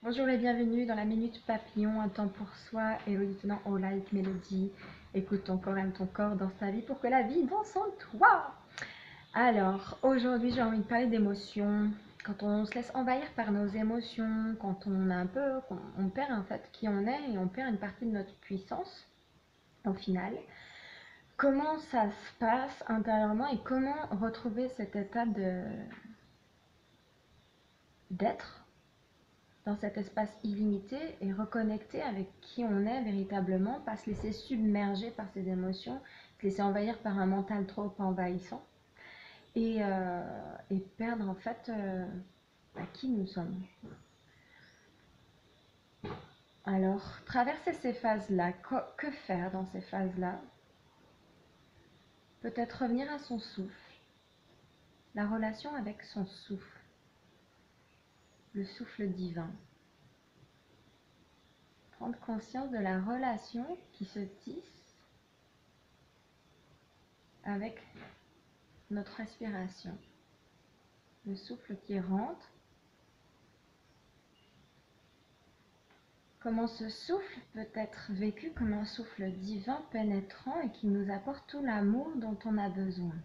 Bonjour et bienvenue dans la Minute Papillon, un temps pour soi, Élodie tenant au like, Mélodie. Écoute ton corps, aime ton corps, danse ta vie pour que la vie danse en toi. Alors, aujourd'hui, j'ai envie de parler d'émotions. Quand on se laisse envahir par nos émotions, quand on a on perd en fait qui on est et on perd une partie de notre puissance, au final. Comment ça se passe intérieurement et comment retrouver cet état d'être dans cet espace illimité et reconnecter avec qui on est véritablement, pas se laisser submerger par ses émotions, se laisser envahir par un mental trop envahissant et perdre en fait qui nous sommes. Alors, traverser ces phases-là, que faire dans ces phases-là? Peut-être revenir à son souffle, la relation avec son souffle, le souffle divin. Prendre conscience de la relation qui se tisse avec notre respiration. Le souffle qui rentre. Comment ce souffle peut être vécu comme un souffle divin pénétrant et qui nous apporte tout l'amour dont on a besoin.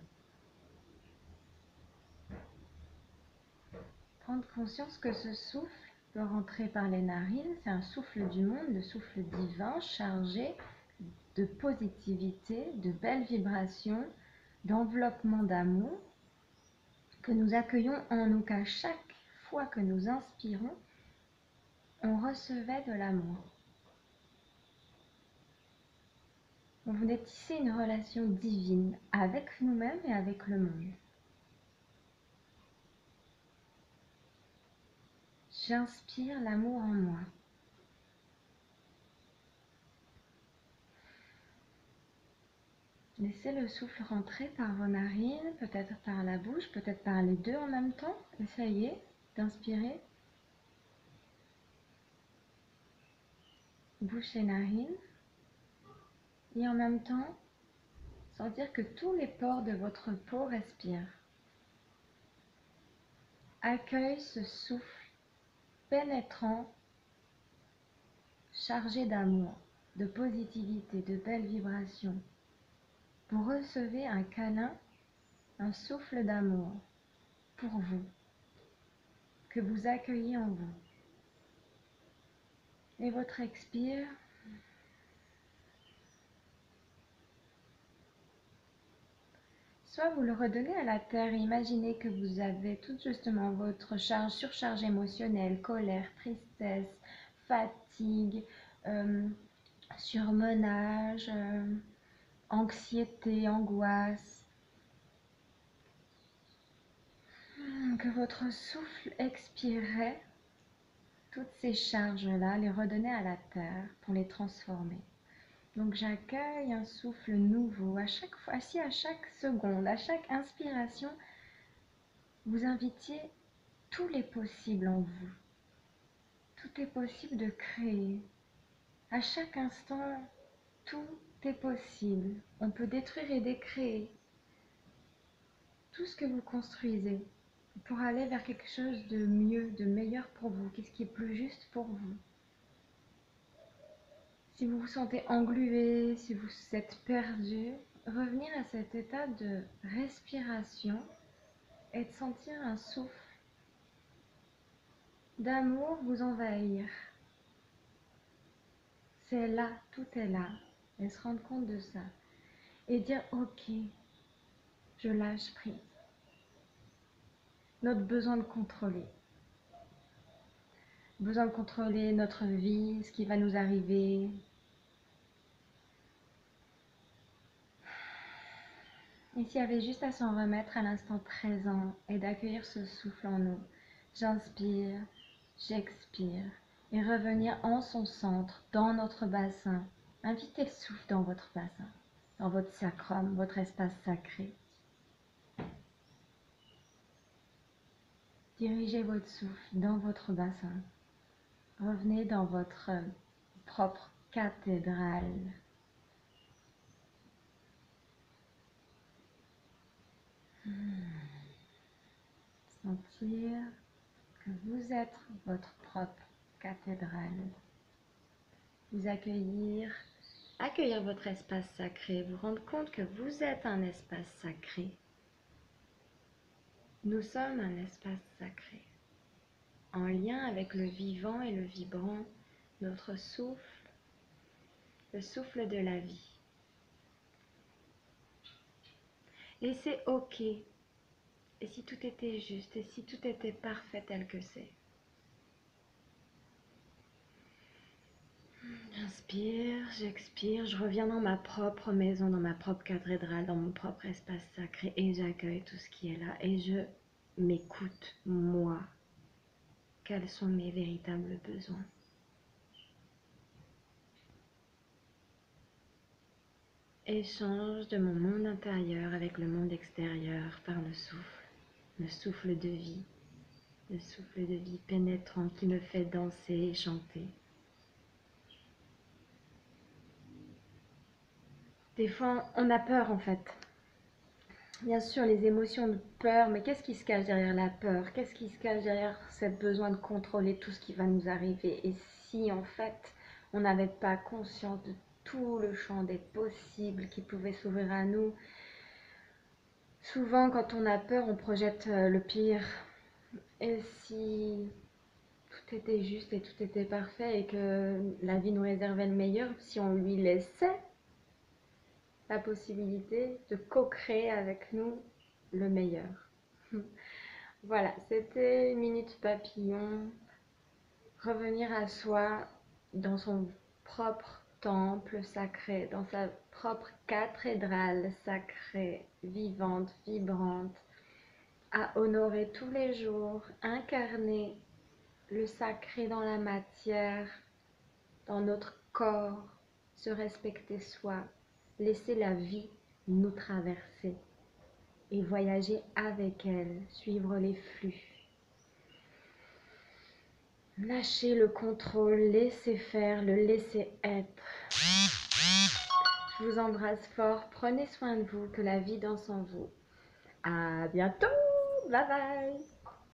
Prendre conscience que ce souffle peut rentrer par les narines, c'est un souffle du monde, le souffle divin chargé de positivité, de belles vibrations, d'enveloppement d'amour que nous accueillons en nous, qu'à chaque fois que nous inspirons, on recevait de l'amour. On venait tisser une relation divine avec nous-mêmes et avec le monde. J'inspire l'amour en moi. Laissez le souffle rentrer par vos narines, peut-être par la bouche, peut-être par les deux en même temps. Essayez d'inspirer. Bouche et narines. Et en même temps, sentir que tous les pores de votre peau respirent. Accueille ce souffle pénétrant, chargé d'amour, de positivité, de belles vibrations. Vous recevez un câlin, un souffle d'amour pour vous, que vous accueillez en vous. Et votre expire, soit vous le redonnez à la terre et imaginez que vous avez tout justement votre surcharge émotionnelle, colère, tristesse, fatigue, surmenage, anxiété, angoisse. Que votre souffle expirerait toutes ces charges-là, les redonner à la terre pour les transformer. Donc j'accueille un souffle nouveau à chaque fois, si à chaque seconde, à chaque inspiration, vous invitiez tous les possibles en vous. Tout est possible de créer. À chaque instant, tout est possible. On peut détruire et décréer tout ce que vous construisez pour aller vers quelque chose de mieux, de meilleur pour vous. Qu'est-ce qui est plus juste pour vous? Si vous vous sentez englué, si vous êtes perdu, revenir à cet état de respiration et de sentir un souffle d'amour vous envahir. C'est là, tout est là. Et se rendre compte de ça. Et dire ok, je lâche prise. Notre besoin de contrôler. Besoin de contrôler notre vie, ce qui va nous arriver. Et s'il y avait juste à s'en remettre à l'instant présent et d'accueillir ce souffle en nous. J'inspire, j'expire. Et revenir en son centre, dans notre bassin. Invitez le souffle dans votre bassin, dans votre sacrum, votre espace sacré. Dirigez votre souffle dans votre bassin. Revenez dans votre propre cathédrale. Sentir que vous êtes votre propre cathédrale. Vous accueillir votre espace sacré, vous rendre compte que vous êtes un espace sacré. Nous sommes un espace sacré, en lien avec le vivant et le vibrant, notre souffle, le souffle de la vie. Et c'est ok. Et si tout était juste, et si tout était parfait tel que c'est. J'inspire, j'expire, je reviens dans ma propre maison, dans ma propre cathédrale, dans mon propre espace sacré et j'accueille tout ce qui est là et je m'écoute, moi. Quels sont mes véritables besoins? Échange de mon monde intérieur avec le monde extérieur par le souffle de vie. Le souffle de vie pénétrant qui me fait danser et chanter. Des fois, on a peur en fait. Bien sûr, les émotions de peur, mais qu'est-ce qui se cache derrière la peur? Qu'est-ce qui se cache derrière ce besoin de contrôler tout ce qui va nous arriver? Et si en fait, on n'avait pas conscience de tout le champ des possibles qui pouvait s'ouvrir à nous? Souvent, quand on a peur, on projette le pire. Et si tout était juste et tout était parfait et que la vie nous réservait le meilleur, si on lui laissait la possibilité de co-créer avec nous le meilleur. Voilà, c'était une minute papillon. Revenir à soi dans son propre temple sacré, dans sa propre cathédrale sacrée, vivante, vibrante, à honorer tous les jours, incarner le sacré dans la matière, dans notre corps, se respecter soi, laisser la vie nous traverser et voyager avec elle, suivre les flux. Lâcher le contrôle, laisser faire, le laisser être. Je vous embrasse fort, prenez soin de vous, que la vie danse en vous. À bientôt, bye bye.